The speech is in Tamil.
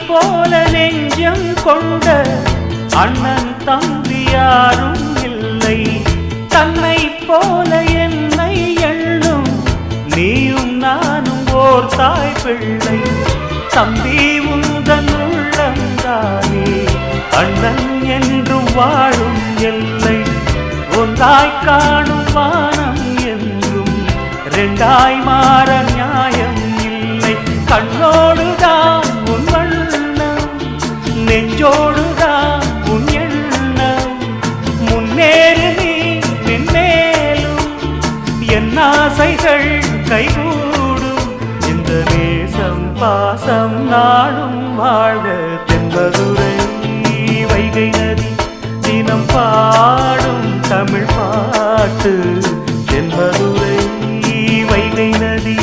போல நெஞ்சம் கொண்ட அண்ணன் தம்பி யாரும் இல்லை. தன்னை போல என்னை எண்ணும் நீயும் நானும் ஓர் தாய் பிள்ளை. தம்பி உந்தன் உள்ளந்தானே அண்ணன் என்றும் வாழும் எல்லை. ஒன்றாய் காணும் வானம் என்றும் ரெண்டாய் மாற நியாயம் இல்லை. கண்ணோடுதான் உன் வண்ணம், நெஞ்சோடுதான் உன் எண்ணம். முன்னேறு நீ மென்மேலும், என் ஆசைகள் கைகூடும். இந்த நேசம் பாசம் நாடும் வாழ்க. தென்பதுரை வைகை நதி தினம் பாடும் தமிழ் பாட்டு. தென்பதுரை வைகை நதி